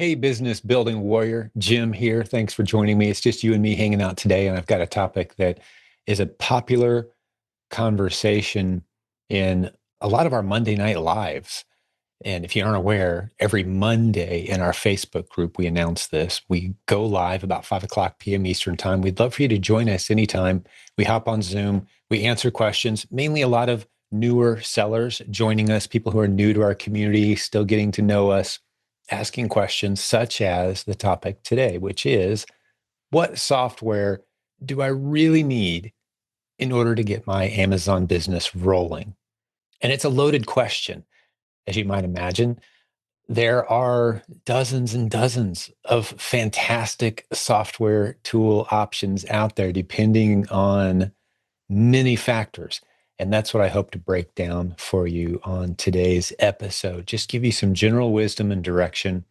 Hey, business building warrior, Jim here. Thanks for joining me. It's just you and me hanging out today, and I've got a topic that is a popular conversation in a lot of our Monday night lives. And if you aren't aware, every Monday in our Facebook group, we announce this. We go live about 5 o'clock p.m. Eastern Time. We'd love for you to join us anytime. We hop on Zoom, we answer questions, mainly a lot of newer sellers joining us, people who are new to our community, still getting to know us, asking questions such as the topic today, which is what software do I really need in order to get my Amazon business rolling? And it's a loaded question, as you might imagine. There are dozens and dozens of fantastic software tool options out there, depending on many factors. And that's what I hope to break down for you on today's episode. Just give you some general wisdom and direction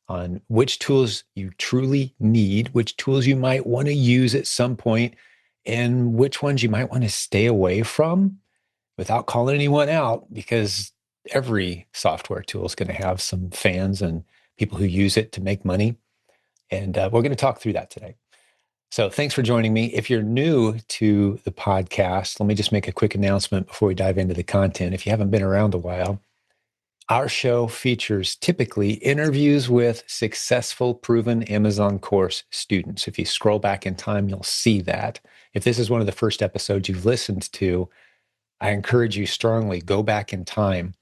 on which tools you truly need, which tools you might want to use at some point, and which ones you might want to stay away from without calling anyone out, because every software tool is going to have some fans and people who use it to make money. And we're going to talk through that today. So thanks for joining me. If you're new to the podcast, let me just make a quick announcement before we dive into the content. If you haven't been around a while, our show features typically interviews with successful, proven Amazon course students. If you scroll back in time, you'll see that. If this is one of the first episodes you've listened to, I encourage you strongly, go back in time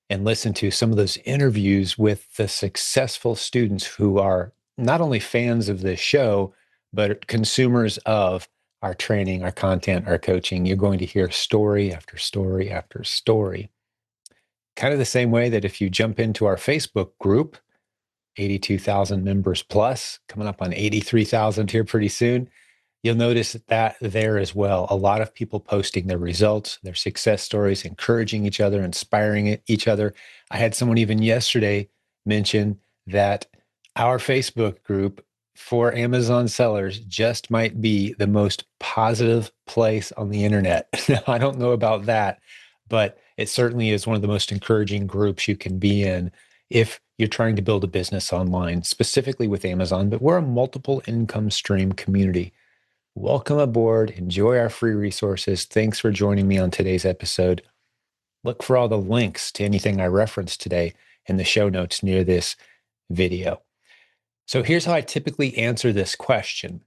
and listen to some of those interviews with the successful students who are not only fans of this show, but consumers of our training, our content, our coaching. You're going to hear story after story after story. Kind of the same way that if you jump into our Facebook group, 82,000 members plus, coming up on 83,000 here pretty soon, you'll notice that there as well. A lot of people posting their results, their success stories, encouraging each other, inspiring each other. I had someone even yesterday mention that our Facebook group for Amazon sellers just might be the most positive place on the internet. Now, I don't know about that, but it certainly is one of the most encouraging groups you can be in if you're trying to build a business online, specifically with Amazon. But we're a multiple income stream community. Welcome aboard. Enjoy our free resources. Thanks for joining me on today's episode. Look for all the links to anything I referenced today in the show notes near this video. So here's how I typically answer this question.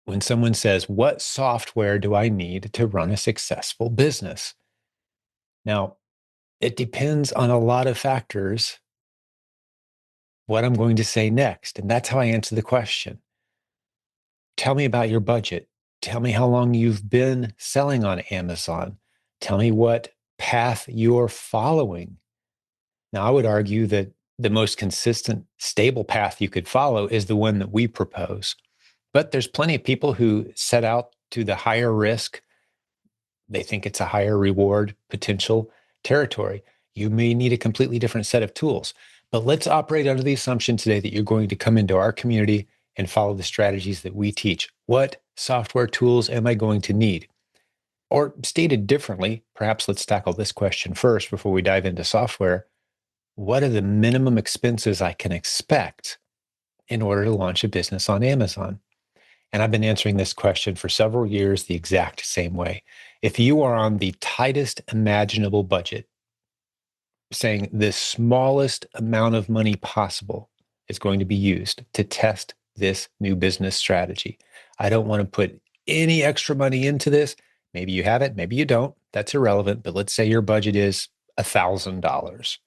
When someone says, what software do I need to run a successful business? Now, it depends on a lot of factors what I'm going to say next. And that's how I answer the question. Tell me about your budget. Tell me how long you've been selling on Amazon. Tell me what path you're following. Now, I would argue that the most consistent, stable path you could follow is the one that we propose. But there's plenty of people who set out to the higher risk. They think it's a higher reward potential territory. You may need a completely different set of tools. But let's operate under the assumption today that you're going to come into our community and follow the strategies that we teach. What software tools am I going to need? Or stated differently, perhaps let's tackle this question first before we dive into software. What are the minimum expenses I can expect in order to launch a business on Amazon? And I've been answering this question for several years the exact same way. If you are on the tightest imaginable budget, saying the smallest amount of money possible is going to be used to test this new business strategy. I don't want to put any extra money into this. Maybe you have it, maybe you don't. That's irrelevant. But let's say your budget is $1,000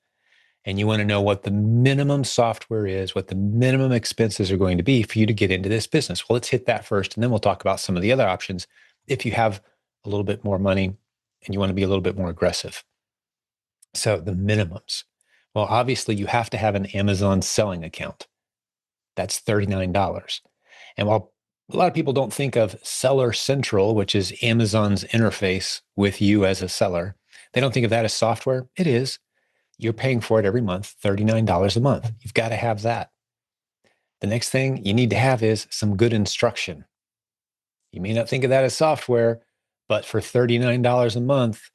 and you want to know what the minimum software is, what the minimum expenses are going to be for you to get into this business. Well, let's hit that first, and then we'll talk about some of the other options if you have a little bit more money and you want to be a little bit more aggressive. So the minimums. Well, obviously you have to have an Amazon selling account. That's $39. And while a lot of people don't think of Seller Central, which is Amazon's interface with you as a seller, they don't think of that as software. It is. You're paying for it every month, $39 a month. You've got to have that. The next thing you need to have is some good instruction. You may not think of that as software, but for $39 a month,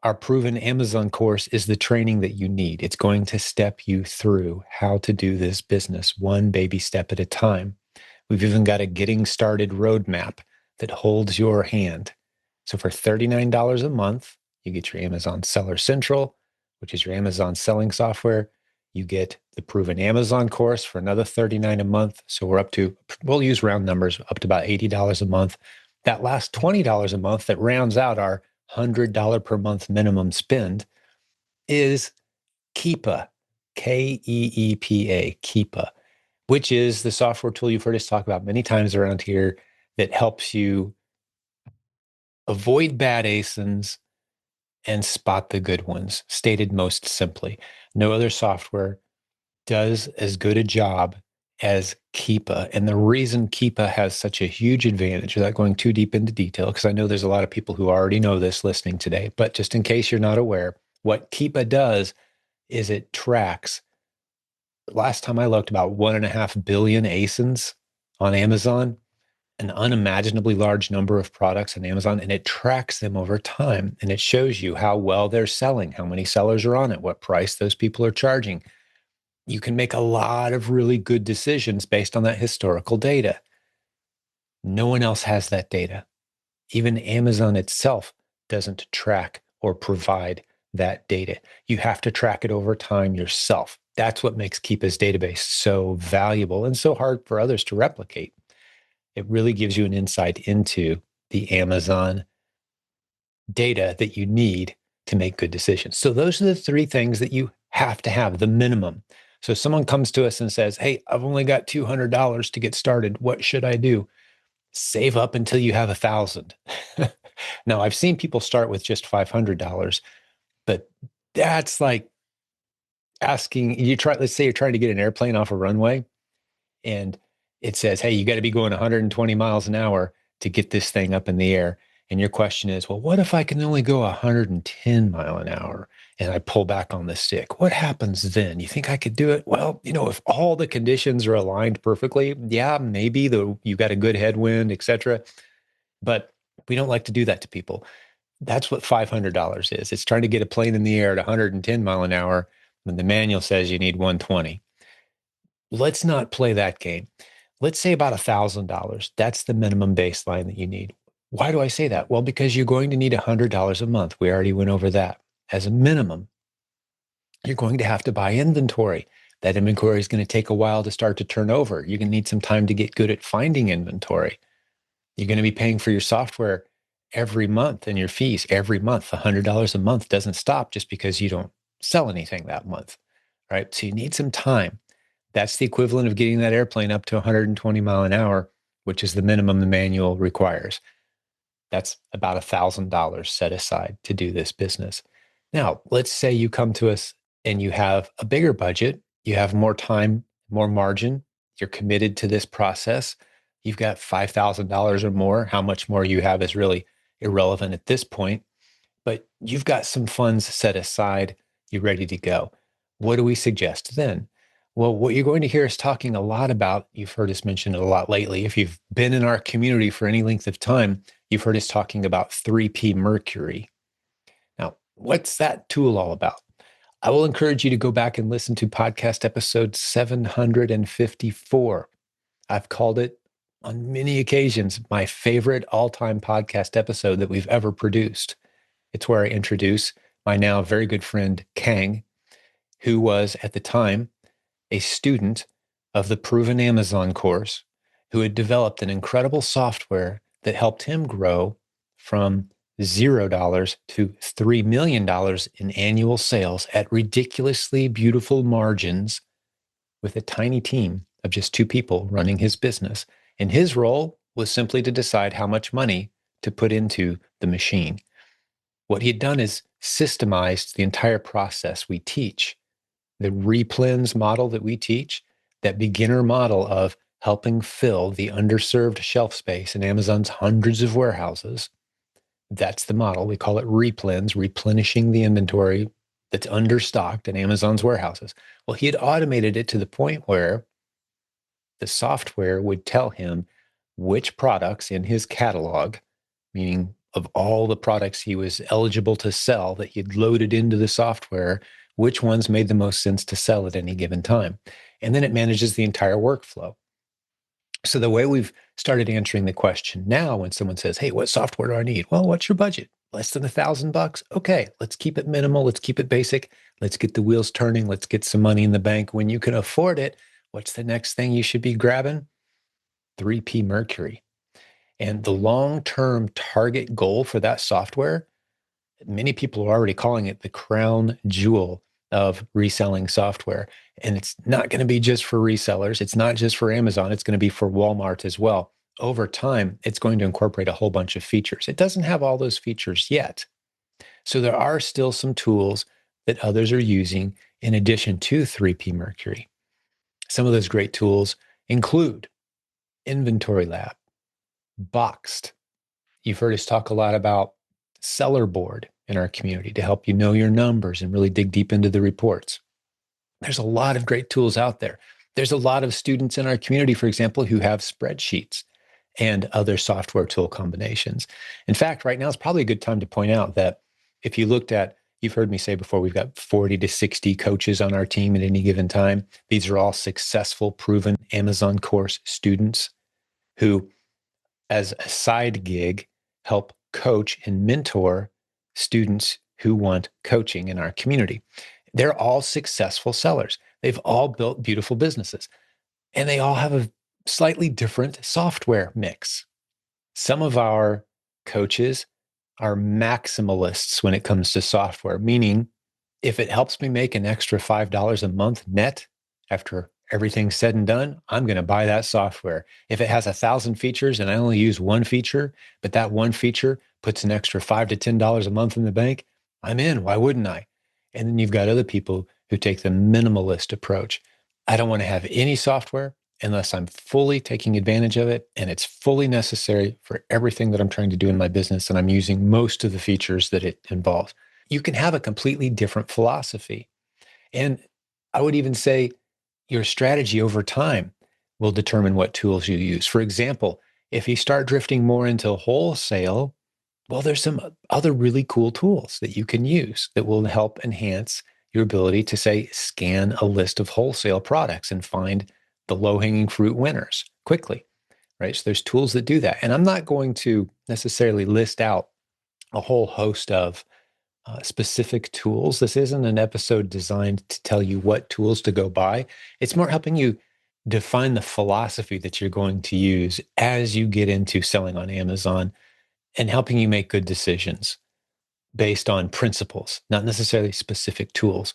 Our proven Amazon course is the training that you need. It's going to step you through how to do this business one baby step at a time. We've even got a getting started roadmap that holds your hand. So for $39 a month, you get your Amazon Seller Central, which is your Amazon selling software. You get the proven Amazon course for another $39 a month. So we're up to, we'll use round numbers, up to about $80 a month. That last $20 a month that rounds out our $100 per month minimum spend is Keepa, Keepa, Keepa, which is the software tool you've heard us talk about many times around here that helps you avoid bad ASINs and spot the good ones. Stated most simply, no other software does as good a job as Keepa. And the reason Keepa has such a huge advantage, without going too deep into detail, because I know there's a lot of people who already know this listening today, but just in case you're not aware, what Keepa does is it tracks, last time I looked, about 1.5 billion ASINs on Amazon, an unimaginably large number of products on Amazon, and it tracks them over time. And it shows you how well they're selling, how many sellers are on it, what price those people are charging. You can make a lot of really good decisions based on that historical data. No one else has that data. Even Amazon itself doesn't track or provide that data. You have to track it over time yourself. That's what makes Keepa's database so valuable and so hard for others to replicate. It really gives you an insight into the Amazon data that you need to make good decisions. So those are the three things that you have to have, the minimum. So someone comes to us and says, hey, I've only got $200 to get started. What should I do? Save up until you have 1,000. Now, I've seen people start with just $500, but that's like asking, let's say you're trying to get an airplane off a runway and it says, hey, you got to be going 120 miles an hour to get this thing up in the air. And your question is, well, what if I can only go 110 mile an hour and I pull back on the stick? What happens then? You think I could do it? Well, if all the conditions are aligned perfectly, yeah, maybe you got a good headwind, etc. But we don't like to do that to people. That's what $500 is. It's trying to get a plane in the air at 110 mile an hour when the manual says you need 120. Let's not play that game. Let's say about $1,000. That's the minimum baseline that you need. Why do I say that? Well, because you're going to need $100 a month. We already went over that. As a minimum, you're going to have to buy inventory. That inventory is going to take a while to start to turn over. You're going to need some time to get good at finding inventory. You're going to be paying for your software every month and your fees every month. $100 a month doesn't stop just because you don't sell anything that month, right? So you need some time. That's the equivalent of getting that airplane up to 120 mile an hour, which is the minimum the manual requires. That's about $1,000 set aside to do this business. Now, let's say you come to us and you have a bigger budget, you have more time, more margin, you're committed to this process, you've got $5,000 or more. How much more you have is really irrelevant at this point, but you've got some funds set aside, you're ready to go. What do we suggest then? Well, what you're going to hear us talking a lot about, you've heard us mention it a lot lately. If you've been in our community for any length of time, you've heard us talking about 3P Mercury. Now, what's that tool all about? I will encourage you to go back and listen to podcast episode 754. I've called it on many occasions my favorite all-time podcast episode that we've ever produced. It's where I introduce my now very good friend, Kang, who was at the time a student of the Proven Amazon course, who had developed an incredible software that helped him grow from $0 to $3 million in annual sales at ridiculously beautiful margins with a tiny team of just 2 people running his business. And his role was simply to decide how much money to put into the machine. What he had done is systemized the entire process we teach. The replens model that we teach, that beginner model of helping fill the underserved shelf space in Amazon's hundreds of warehouses, that's the model. We call it replens, replenishing the inventory that's understocked in Amazon's warehouses. Well, he had automated it to the point where the software would tell him which products in his catalog, meaning of all the products he was eligible to sell that he'd loaded into the software, which ones made the most sense to sell at any given time. And then it manages the entire workflow. So the way we've started answering the question now, when someone says, "Hey, what software do I need?" Well, what's your budget? Less than $1,000? Okay, let's keep it minimal. Let's keep it basic. Let's get the wheels turning. Let's get some money in the bank. When you can afford it, what's the next thing you should be grabbing? 3P Mercury. And the long-term target goal for that software, many people are already calling it the crown jewel of reselling software. And it's not going to be just for resellers. It's not just for Amazon. It's going to be for Walmart as well. Over time, it's going to incorporate a whole bunch of features. It doesn't have all those features yet. So there are still some tools that others are using in addition to 3P Mercury. Some of those great tools include Inventory Lab, Boxed. You've heard us talk a lot about Seller Board in our community to help you know your numbers and really dig deep into the reports. There's a lot of great tools out there. There's a lot of students in our community, for example, who have spreadsheets and other software tool combinations. In fact, right now is probably a good time to point out that if you looked at, you've heard me say before, we've got 40 to 60 coaches on our team at any given time. These are all successful, proven Amazon course students who, as a side gig, help coach and mentor students who want coaching in our community. They're all successful sellers. They've all built beautiful businesses, and they all have a slightly different software mix. Some of our coaches are maximalists when it comes to software, meaning if it helps me make an extra $5 a month net after everything's said and done, I'm going to buy that software. If it has 1,000 features and I only use one feature, but that one feature puts an extra $5 to $10 a month in the bank, I'm in. Why wouldn't I? And then you've got other people who take the minimalist approach. I don't want to have any software unless I'm fully taking advantage of it and it's fully necessary for everything that I'm trying to do in my business and I'm using most of the features that it involves. You can have a completely different philosophy. And I would even say your strategy over time will determine what tools you use. For example, if you start drifting more into wholesale, well, there's some other really cool tools that you can use that will help enhance your ability to, say, scan a list of wholesale products and find the low-hanging fruit winners quickly, right? So there's tools that do that. And I'm not going to necessarily list out a whole host of specific tools. This isn't an episode designed to tell you what tools to go buy. It's more helping you define the philosophy that you're going to use as you get into selling on Amazon and helping you make good decisions based on principles, not necessarily specific tools.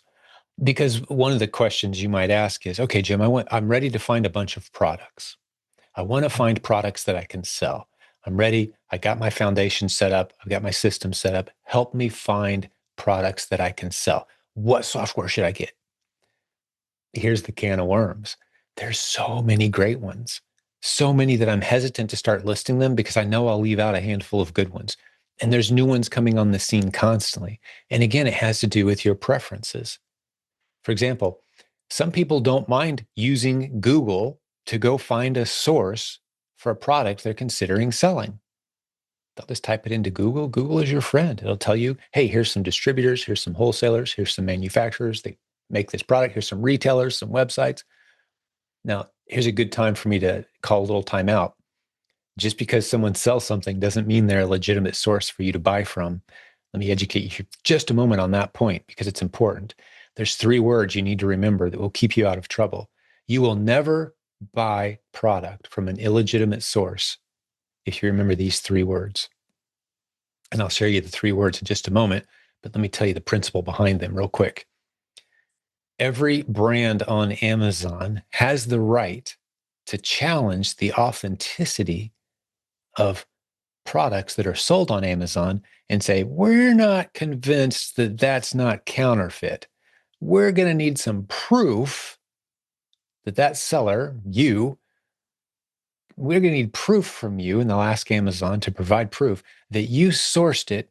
Because one of the questions you might ask is, okay, Jim, I'm ready to find a bunch of products. I want to find products that I can sell. I'm ready. I got my foundation set up. I've got my system set up. Help me find products that I can sell. What software should I get? Here's the can of worms. There's so many great ones, so many that I'm hesitant to start listing them because I know I'll leave out a handful of good ones. And there's new ones coming on the scene constantly. And again, it has to do with your preferences. For example, some people don't mind using Google to go find a source for a product they're considering selling. They'll just type it into Google. Google is your friend. It'll tell you, hey, here's some distributors, here's some wholesalers, here's some manufacturers. They make this product. Here's some retailers, some websites. Now, here's a good time for me to call a little time out. Just because someone sells something doesn't mean they're a legitimate source for you to buy from. Let me educate you for just a moment on that point because it's important. There's 3 words you need to remember that will keep you out of trouble. You will never buy product from an illegitimate source if you remember these 3 words. And I'll share you the 3 words in just a moment, but let me tell you the principle behind them real quick. Every brand on Amazon has the right to challenge the authenticity of products that are sold on Amazon and say, we're not convinced that that's not counterfeit. We're going to need some proof that that seller, we're going to need proof from you, and they'll ask Amazon to provide proof that you sourced it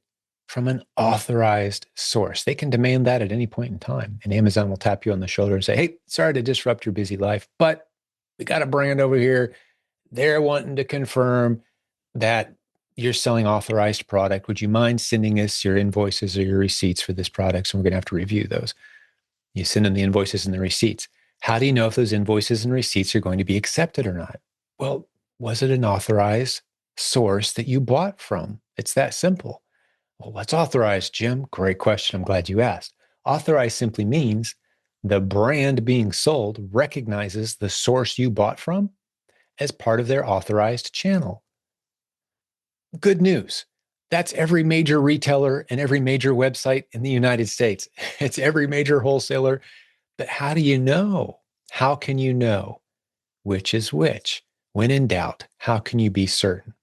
from an authorized source. They can demand that at any point in time. And Amazon will tap you on the shoulder and say, hey, sorry to disrupt your busy life, but we got a brand over here. They're wanting to confirm that you're selling authorized product. Would you mind sending us your invoices or your receipts for this product? So we're going to have to review those. You send them the invoices and the receipts. How do you know if those invoices and receipts are going to be accepted or not? Well, was it an authorized source that you bought from? It's that simple. Well, what's authorized, Jim? Great question. I'm glad you asked. Authorized simply means the brand being sold recognizes the source you bought from as part of their authorized channel. Good news. That's every major retailer and every major website in the United States. It's every major wholesaler. But how do you know? How can you know which is which? When in doubt, how can you be certain?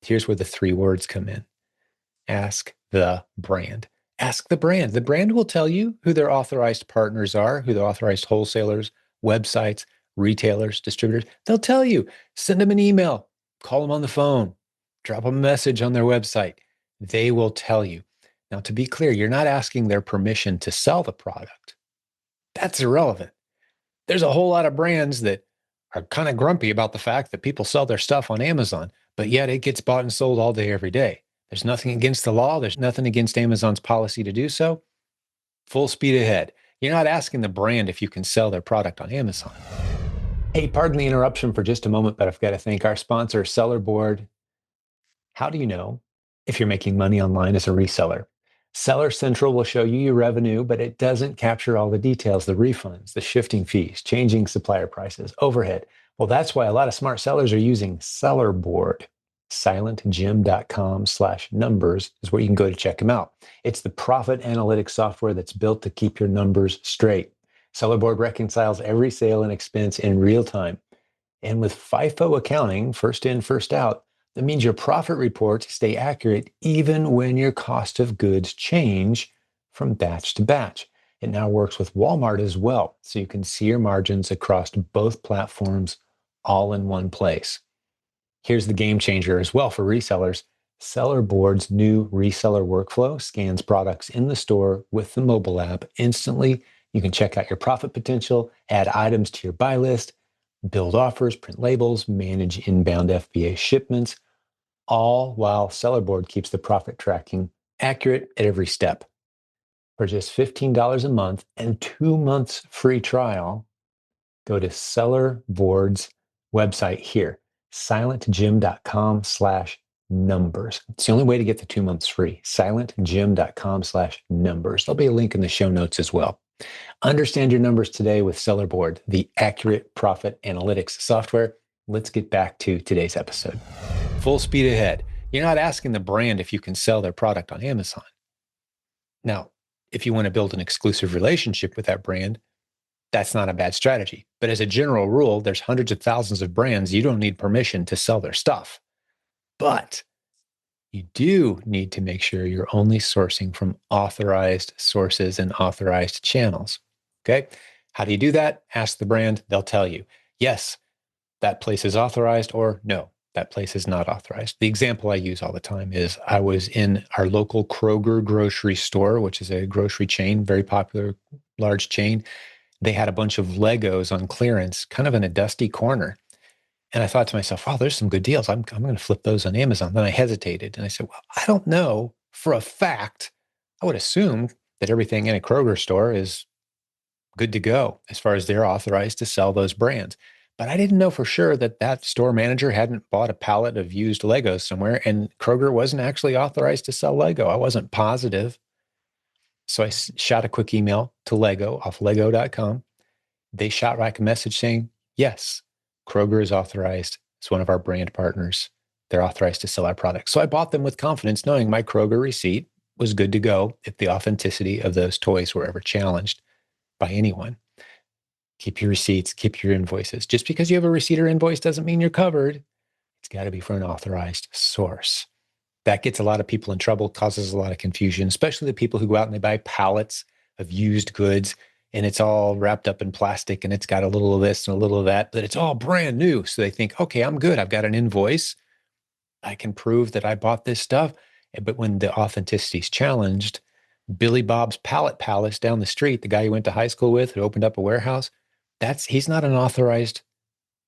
Here's where the three words come in. Ask the brand. Ask the brand. The brand will tell you who their authorized partners are, who their authorized wholesalers, websites, retailers, distributors. They'll tell you. Send them an email, call them on the phone, drop them a message on their website. They will tell you. Now, to be clear, you're not asking their permission to sell the product. That's irrelevant. There's a whole lot of brands that are kind of grumpy about the fact that people sell their stuff on Amazon, but yet it gets bought and sold all day, every day. There's nothing against the law. There's nothing against Amazon's policy to do so. Full speed ahead. You're not asking the brand if you can sell their product on Amazon. Hey, pardon the interruption for just a moment, but I've got to thank our sponsor, Seller Board. How do you know if you're making money online as a reseller? Seller Central will show you your revenue, but it doesn't capture all the details, the refunds, the shifting fees, changing supplier prices, overhead. Well, that's why a lot of smart sellers are using Seller Board. silentjimdotcom/numbers is where you can go to check them out. It's the profit analytics software that's built to keep your numbers straight. Seller Board reconciles every sale and expense in real time. And with FIFO accounting, first in, first out, that means your profit reports stay accurate even when your cost of goods change from batch to batch. It now works with Walmart as well, so you can see your margins across both platforms all in one place. Here's the game changer as well for resellers. Seller Board's new reseller workflow scans products in the store with the mobile app instantly. You can check out your profit potential, add items to your buy list, build offers, print labels, manage inbound FBA shipments, all while Seller Board keeps the profit tracking accurate at every step. For just $15 a month and 2 months free trial, go to Seller Board's website here, silentjim.com/numbers. It's the only way to get the 2 months free, silentjim.com/numbers. There'll be a link in the show notes as well. Understand your numbers today with Seller Board, the accurate profit analytics software. Let's get back to today's episode. Full speed ahead. You're not asking the brand if you can sell their product on Amazon. Now, if you want to build an exclusive relationship with that brand, that's not a bad strategy. But as a general rule, there's hundreds of thousands of brands. You don't need permission to sell their stuff. But you do need to make sure you're only sourcing from authorized sources and authorized channels. Okay. How do you do that? Ask the brand. They'll tell you, yes, that place is authorized, or no, that place is not authorized. The example I use all the time is I was in our local Kroger grocery store, which is a grocery chain, very popular, large chain. They had a bunch of Legos on clearance, kind of in a dusty corner. And I thought to myself, wow, there's some good deals. I'm going to flip those on Amazon. Then I hesitated and I said, well, I don't know for a fact. I would assume that everything in a Kroger store is good to go as far as they're authorized to sell those brands. But I didn't know for sure that that store manager hadn't bought a pallet of used Legos somewhere, and Kroger wasn't actually authorized to sell Lego. I wasn't positive. So I shot a quick email to Lego off lego.com. They shot back a message saying, yes, Kroger is authorized. It's one of our brand partners. They're authorized to sell our products. So I bought them with confidence, knowing my Kroger receipt was good to go if the authenticity of those toys were ever challenged by anyone. Keep your receipts, keep your invoices. Just because you have a receipt or invoice doesn't mean you're covered. It's got to be from an authorized source. That gets a lot of people in trouble, causes a lot of confusion, especially the people who go out and they buy pallets of used goods and it's all wrapped up in plastic and it's got a little of this and a little of that, but it's all brand new. So they think, okay, I'm good. I've got an invoice. I can prove that I bought this stuff. But when the authenticity is challenged, Billy Bob's Pallet Palace down the street, the guy you went to high school with who opened up a warehouse, he's not an authorized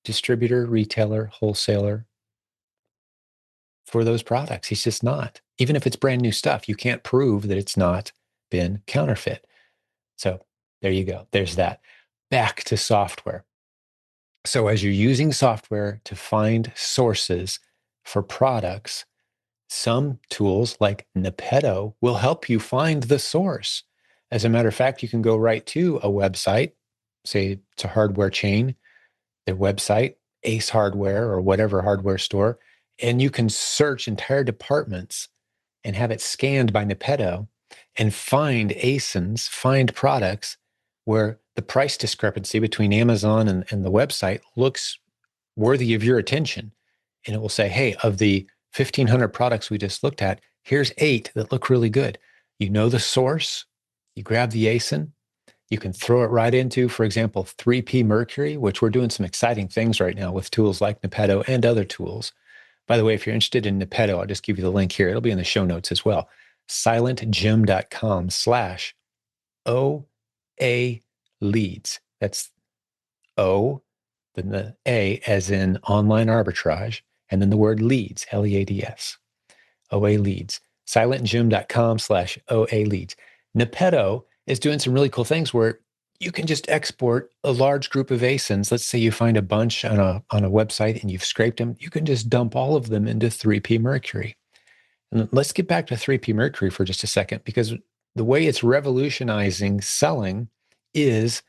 distributor, retailer, wholesaler. for those products. He's just not. Even if it's brand new stuff, you can't prove that it's not been counterfeit. So there you go. There's that. Back to software. So as you're using software to find sources for products, some tools like Nepeto will help you find the source. As a matter of fact, you can go right to a website, say it's a hardware chain, their website, Ace Hardware or whatever hardware store, and you can search entire departments and have it scanned by Nepeto and find ASINs, find products where the price discrepancy between Amazon and the website looks worthy of your attention. And it will say, hey, of the 1,500 products we just looked at, here's 8 that look really good. You know the source, you grab the ASIN, you can throw it right into, for example, 3P Mercury, which we're doing some exciting things right now with tools like Nepeto and other tools. By the way, if you're interested in Nepeto, I'll just give you the link here. It'll be in the show notes as well. silentjim.com/OA leads. That's O, then the A as in online arbitrage, and then the word leads, Leads, OA leads. silentjim.com/OA leads. Nepeto is doing some really cool things where you can just export a large group of ASINs. Let's say you find a bunch on a website and you've scraped them. You can just dump all of them into 3P Mercury. And let's get back to 3P Mercury for just a second, because the way it's revolutionizing selling is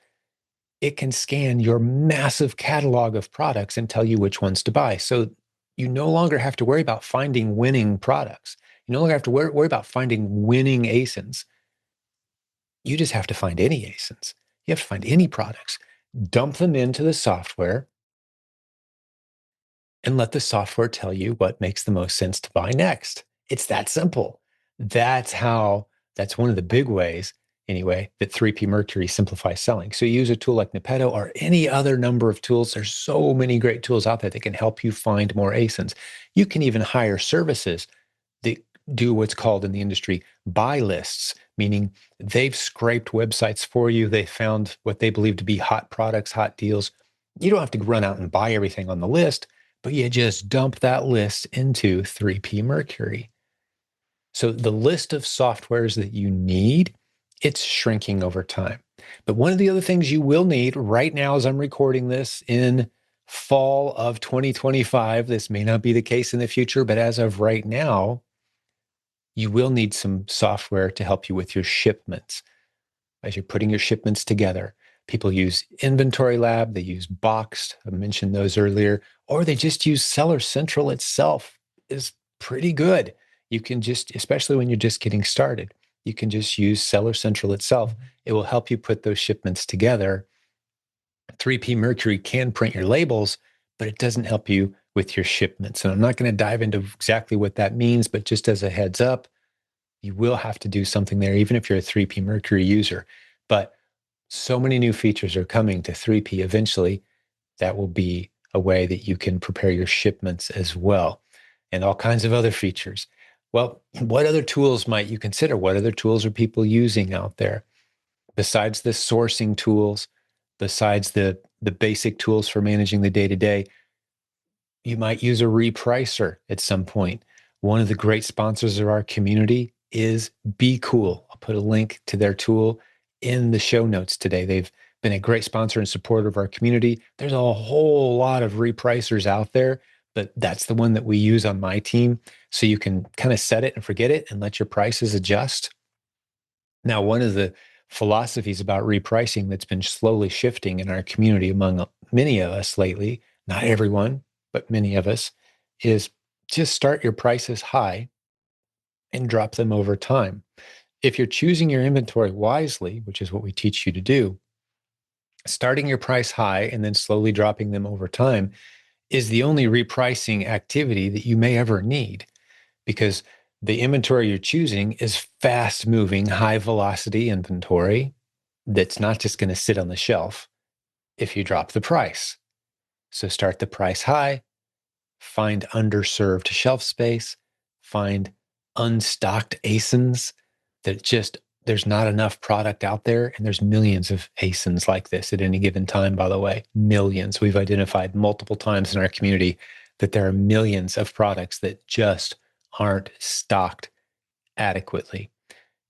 it can scan your massive catalog of products and tell you which ones to buy. So you no longer have to worry about finding winning products. You no longer have to worry about finding winning ASINs. You just have to find any ASINs. You have to find any products, dump them into the software, and let the software tell you what makes the most sense to buy next. It's that simple. That's one of the big ways, anyway, that 3P Mercury simplifies selling. So you use a tool like Nepeto or any other number of tools. There's so many great tools out there that can help you find more ASINs. You can even hire services that do what's called in the industry buy lists, meaning they've scraped websites for you. They found what they believe to be hot products, hot deals. You don't have to run out and buy everything on the list, but you just dump that list into 3P Mercury. So the list of softwares that you need, it's shrinking over time. But one of the other things you will need right now, as I'm recording this in fall of 2025, this may not be the case in the future, but as of right now, you will need some software to help you with your shipments. As you're putting your shipments together, people use Inventory Lab, they use Boxed, I mentioned those earlier, or they just use Seller Central itself is pretty good. You can just, especially when you're just getting started, you can just use Seller Central itself. It will help you put those shipments together. 3P Mercury can print your labels, but it doesn't help you with your shipments. And I'm not going to dive into exactly what that means, but just as a heads up, you will have to do something there, even if you're a 3P Mercury user. But so many new features are coming to 3P eventually. That will be a way that you can prepare your shipments as well, and all kinds of other features. Well, what other tools might you consider? What other tools are people using out there? Besides the sourcing tools, besides the basic tools for managing the day-to-day, you might use a repricer at some point. One of the great sponsors of our community is Bqool. I'll put a link to their tool in the show notes today. They've been a great sponsor and supporter of our community. There's a whole lot of repricers out there, but that's the one that we use on my team. So you can kind of set it and forget it and let your prices adjust. Now, one of the philosophies about repricing that's been slowly shifting in our community among many of us lately, not everyone, but many of us, is just start your prices high and drop them over time. If you're choosing your inventory wisely, which is what we teach you to do, starting your price high and then slowly dropping them over time is the only repricing activity that you may ever need, because the inventory you're choosing is fast moving, high velocity inventory that's not just going to sit on the shelf if you drop the price. So start the price high, find underserved shelf space, find unstocked ASINs that just, there's not enough product out there. And there's millions of ASINs like this at any given time, by the way, millions. We've identified multiple times in our community that there are millions of products that just aren't stocked adequately.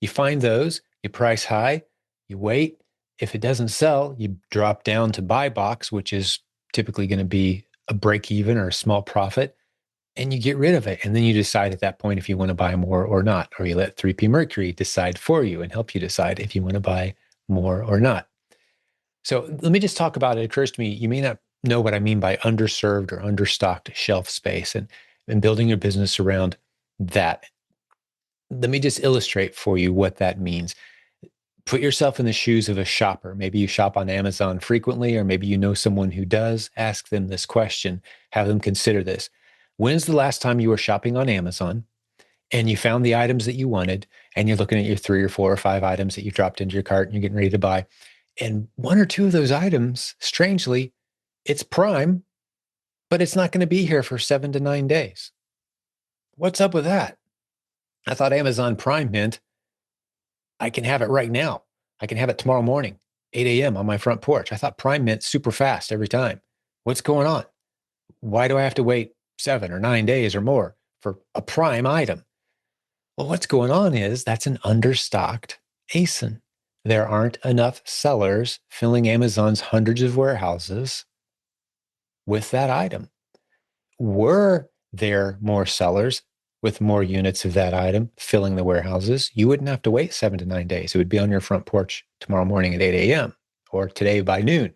You find those, you price high, you wait. If it doesn't sell, you drop down to buy box, which is typically going to be a break even or a small profit, and you get rid of it. And then you decide at that point if you want to buy more or not, or you let 3P Mercury decide for you and help you decide if you want to buy more or not. So let me just talk about it. It occurs to me, you may not know what I mean by underserved or understocked shelf space and building your business around that. Let me just illustrate for you what that means. Put yourself in the shoes of a shopper. Maybe you shop on Amazon frequently, or maybe you know someone who does. Ask them this question. Have them consider this. When's the last time you were shopping on Amazon and you found the items that you wanted, and you're looking at your 3 or 4 or 5 items that you dropped into your cart and you're getting ready to buy, and 1 or 2 of those items, strangely, it's Prime, but it's not going to be here for 7 to 9 days. What's up with that? I thought Amazon Prime meant I can have it right now. I can have it tomorrow morning, 8 a.m. on my front porch. I thought Prime meant super fast every time. What's going on? Why do I have to wait 7 or 9 days or more for a Prime item? Well, what's going on is that's an understocked ASIN. There aren't enough sellers filling Amazon's hundreds of warehouses with that item. Were there more sellers with more units of that item filling the warehouses, you wouldn't have to wait 7 to 9 days. It would be on your front porch tomorrow morning at 8 a.m. or today by noon.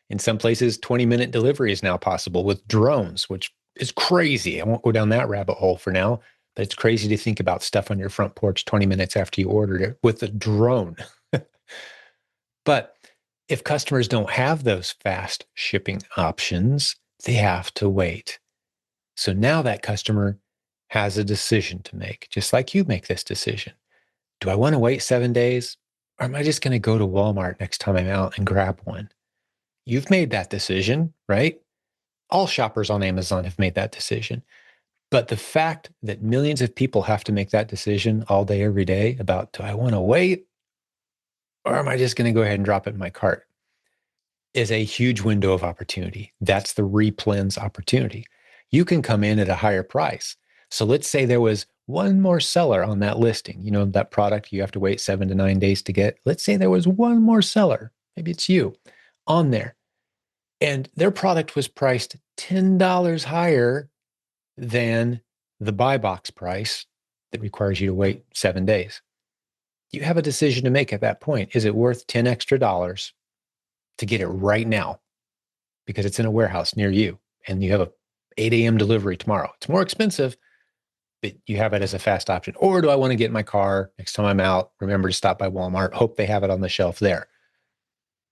In some places, 20-minute delivery is now possible with drones, which is crazy. I won't go down that rabbit hole for now, but it's crazy to think about stuff on your front porch 20 minutes after you ordered it with a drone. But if customers don't have those fast shipping options, they have to wait. So now that customer has a decision to make, just like you make this decision. Do I want to wait 7 days, or am I just going to go to Walmart next time I'm out and grab one? You've made that decision, right? All shoppers on Amazon have made that decision. But the fact that millions of people have to make that decision all day, every day about, do I want to wait, or am I just going to go ahead and drop it in my cart, is a huge window of opportunity. That's the replens opportunity. You can come in at a higher price. So let's say there was one more seller on that listing, that product you have to wait 7 to 9 days to get. Let's say there was one more seller, maybe it's you, on there, and their product was priced $10 higher than the buy box price that requires you to wait 7 days. You have a decision to make at that point. Is it worth 10 extra dollars to get it right now because it's in a warehouse near you and you have a 8 a.m. delivery tomorrow? It's more expensive, but you have it as a fast option. Or do I want to get in my car next time I'm out, remember to stop by Walmart, hope they have it on the shelf there?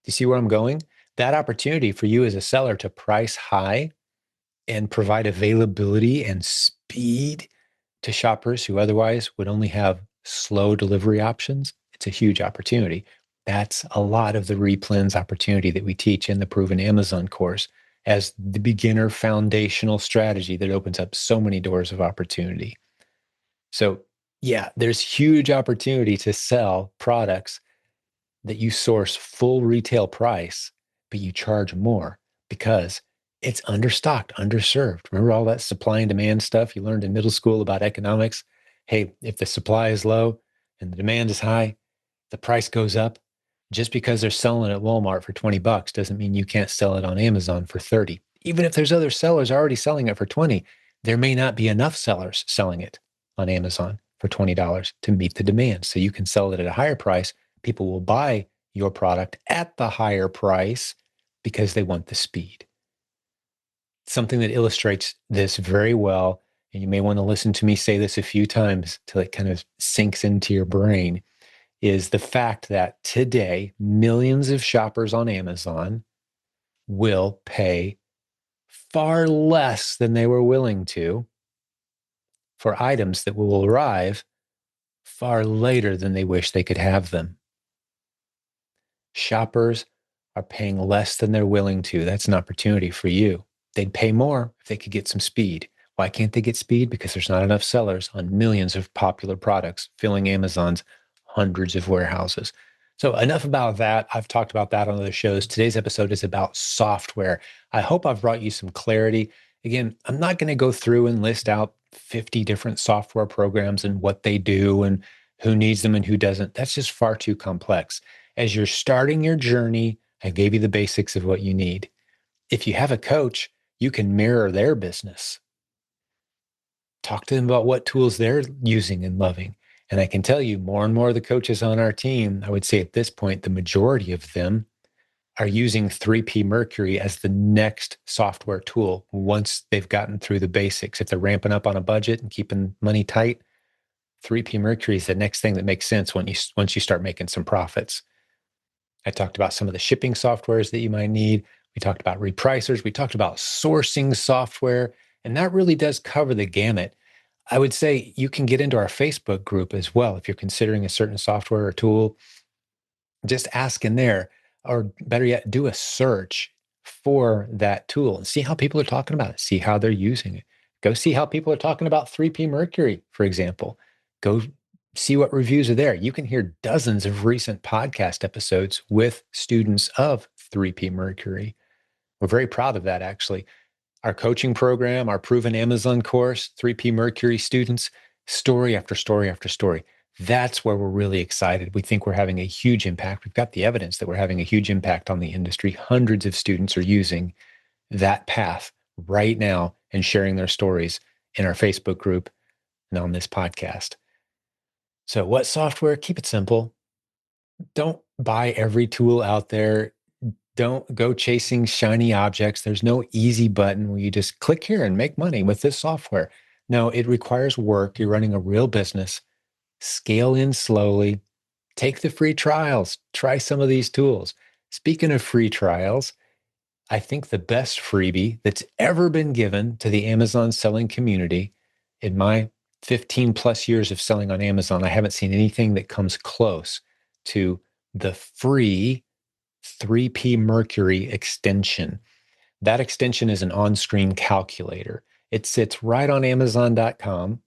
Do you see where I'm going? That opportunity for you as a seller to price high and provide availability and speed to shoppers who otherwise would only have slow delivery options, it's a huge opportunity. That's a lot of the replens opportunity that we teach in the Proven Amazon course as the beginner foundational strategy that opens up so many doors of opportunity. So yeah, there's huge opportunity to sell products that you source full retail price, but you charge more because it's understocked, underserved. Remember all that supply and demand stuff you learned in middle school about economics? Hey, if the supply is low and the demand is high, the price goes up. Just because they're selling it at Walmart for $20 doesn't mean you can't sell it on Amazon for 30. Even if there's other sellers already selling it for 20, there may not be enough sellers selling it on Amazon for $20 to meet the demand. So you can sell it at a higher price. People will buy your product at the higher price because they want the speed. Something that illustrates this very well, and you may want to listen to me say this a few times till it kind of sinks into your brain, is the fact that today, millions of shoppers on Amazon will pay far less than they were willing to for items that will arrive far later than they wish they could have them. Shoppers are paying less than they're willing to. That's an opportunity for you. They'd pay more if they could get some speed. Why can't they get speed? Because there's not enough sellers on millions of popular products filling Amazon's hundreds of warehouses. So enough about that. I've talked about that on other shows. Today's episode is about software. I hope I've brought you some clarity. Again, I'm not going to go through and list out 50 different software programs and what they do and who needs them and who doesn't. That's just far too complex. As you're starting your journey, I gave you the basics of what you need. If you have a coach, you can mirror their business. Talk to them about what tools they're using and loving. And I can tell you more and more of the coaches on our team, I would say at this point, the majority of them are using 3P Mercury as the next software tool once they've gotten through the basics. If they're ramping up on a budget and keeping money tight, 3P Mercury is the next thing that makes sense once you start making some profits. I talked about some of the shipping softwares that you might need. We talked about repricers. We talked about sourcing software, and that really does cover the gamut. I would say you can get into our Facebook group as well if you're considering a certain software or tool. Just ask in there, or better yet, do a search for that tool and see how people are talking about it, see how they're using it. Go see how people are talking about 3P Mercury, for example. Go see what reviews are there. You can hear dozens of recent podcast episodes with students of 3P Mercury. We're very proud of that, actually. Our coaching program, our proven Amazon course, 3P Mercury students, story after story after story. That's where we're really excited. We think we're having a huge impact. We've got the evidence that we're having a huge impact on the industry. Hundreds of students are using that path right now and sharing their stories in our Facebook group and on this podcast. So, what software? Keep it simple. Don't buy every tool out there. Don't go chasing shiny objects. There's no easy button where you just click here and make money with this software. No, it requires work. You're running a real business. Scale in slowly. Take the free trials. Try some of these tools. Speaking of free trials, I think the best freebie that's ever been given to the Amazon selling community in my 15 plus years of selling on Amazon, I haven't seen anything that comes close to the free 3P Mercury extension. That extension is an on-screen calculator. It sits right on Amazon.com.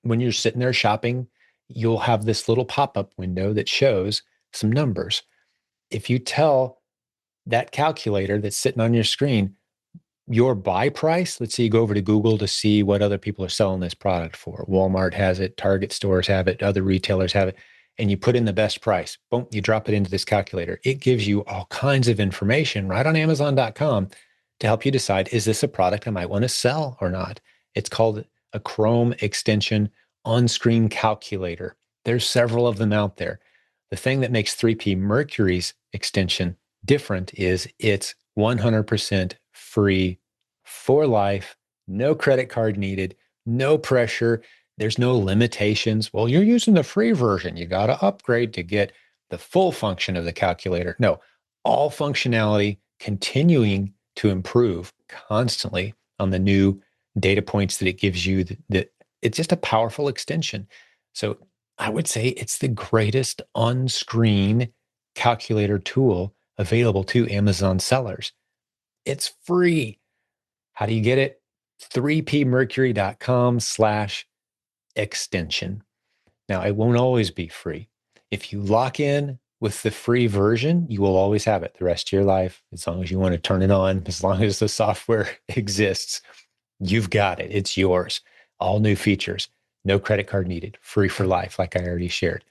When you're sitting there shopping, you'll have this little pop-up window that shows some numbers. If you tell that calculator that's sitting on your screen your buy price, let's say you go over to Google to see what other people are selling this product for. Walmart has it, Target stores have it, other retailers have it, and you put in the best price. Boom, you drop it into this calculator. It gives you all kinds of information right on Amazon.com to help you decide, is this a product I might want to sell or not? It's called a Chrome extension on-screen calculator. There's several of them out there. The thing that makes 3P Mercury's extension different is it's 100% free for life, no credit card needed, no pressure. There's no limitations. Well, you're using the free version. You got to upgrade to get the full function of the calculator. No, all functionality continuing to improve constantly on the new data points that it gives you. That it's just a powerful extension. So I would say it's the greatest on-screen calculator tool available to Amazon sellers. It's free. How do you get it? 3pmercury.com/extension. Now, it won't always be free. If you lock in with the free version, you will always have it the rest of your life, as long as you want to turn it on, as long as the software exists. You've got it. It's yours. All new features, no credit card needed, free for life, like I already shared.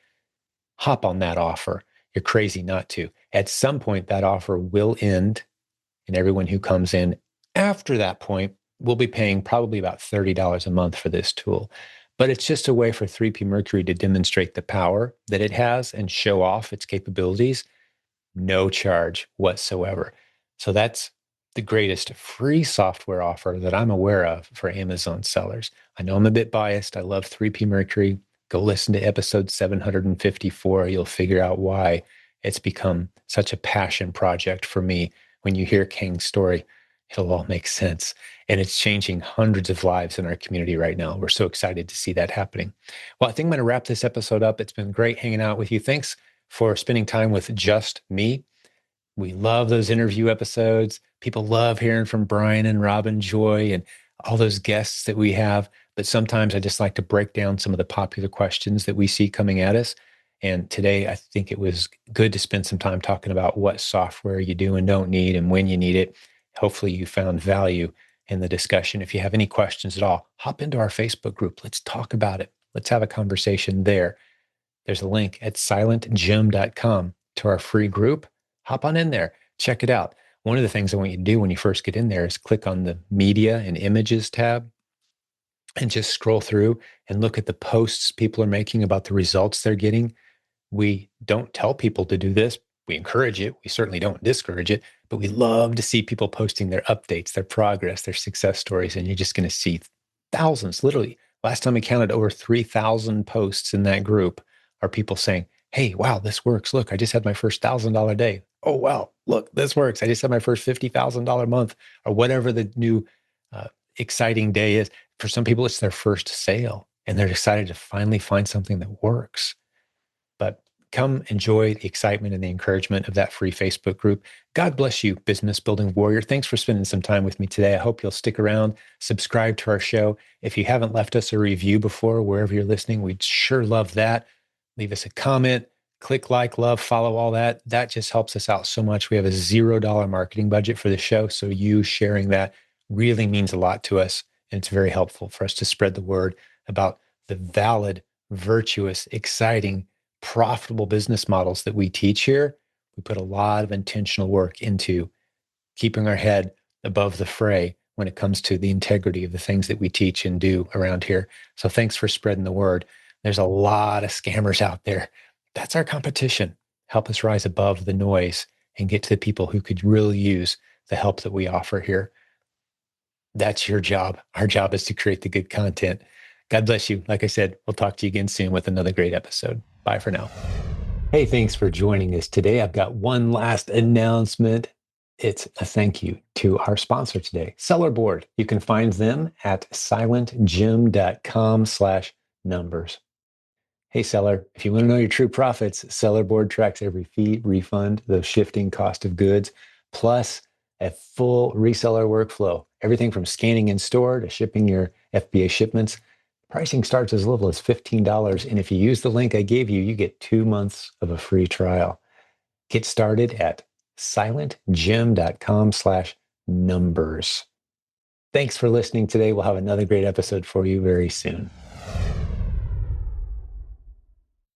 Hop on that offer. You're crazy not to. At some point, that offer will end, and everyone who comes in after that point will be paying probably about $30 a month for this tool. But it's just a way for 3P Mercury to demonstrate the power that it has and show off its capabilities. No charge whatsoever. So that's the greatest free software offer that I'm aware of for Amazon sellers. I know I'm a bit biased. I love 3P Mercury. Go listen to episode 754. You'll figure out why it's become such a passion project for me. When you hear Kang's story, it'll all make sense. And it's changing hundreds of lives in our community right now. We're so excited to see that happening. Well, I think I'm going to wrap this episode up. It's been great hanging out with you. Thanks for spending time with just me. We love those interview episodes. People love hearing from Brian and Robin Joy and all those guests that we have. But sometimes I just like to break down some of the popular questions that we see coming at us. And today, I think it was good to spend some time talking about what software you do and don't need and when you need it. Hopefully, you found value in the discussion. If you have any questions at all, hop into our Facebook group. Let's talk about it. Let's have a conversation there. There's a link at silentjimdotcom to our free group. Hop on in there. Check it out. One of the things I want you to do when you first get in there is click on the Media and Images tab and just scroll through and look at the posts people are making about the results they're getting. We don't tell people to do this. We encourage it. We certainly don't discourage it, but we love to see people posting their updates, their progress, their success stories. And you're just going to see thousands, literally. Last time I counted, over 3,000 posts in that group are people saying, hey, wow, this works. Look, I just had my first $1,000 day. Oh, wow, look, this works. I just had my first $50,000 month, or whatever the new exciting day is. For some people, it's their first sale, and they're excited to finally find something that works. But come enjoy the excitement and the encouragement of that free Facebook group. God bless you, business building warrior. Thanks for spending some time with me today. I hope you'll stick around, subscribe to our show. If you haven't left us a review before, wherever you're listening, we'd sure love that. Leave us a comment, click like, love, follow, all that. That just helps us out so much. We have a $0 marketing budget for the show. So you sharing that really means a lot to us. And it's very helpful for us to spread the word about the valid, virtuous, exciting, profitable business models that we teach here. We put a lot of intentional work into keeping our head above the fray when it comes to the integrity of the things that we teach and do around here. So thanks for spreading the word. There's a lot of scammers out there. That's our competition. Help us rise above the noise and get to the people who could really use the help that we offer here. That's your job. Our job is to create the good content. God bless you. Like I said, we'll talk to you again soon with another great episode. Bye for now. Hey, thanks for joining us today. I've got one last announcement. It's a thank you to our sponsor today, Seller Board. You can find them at silentjim.com/numbers. Hey, seller, if you want to know your true profits, Seller Board tracks every fee, refund, the shifting cost of goods, plus a full reseller workflow. Everything from scanning in store to shipping your FBA shipments. Pricing starts as little as $15. And if you use the link I gave you, you get 2 months of a free trial. Get started at silentjim.com/numbers. Thanks for listening today. We'll have another great episode for you very soon.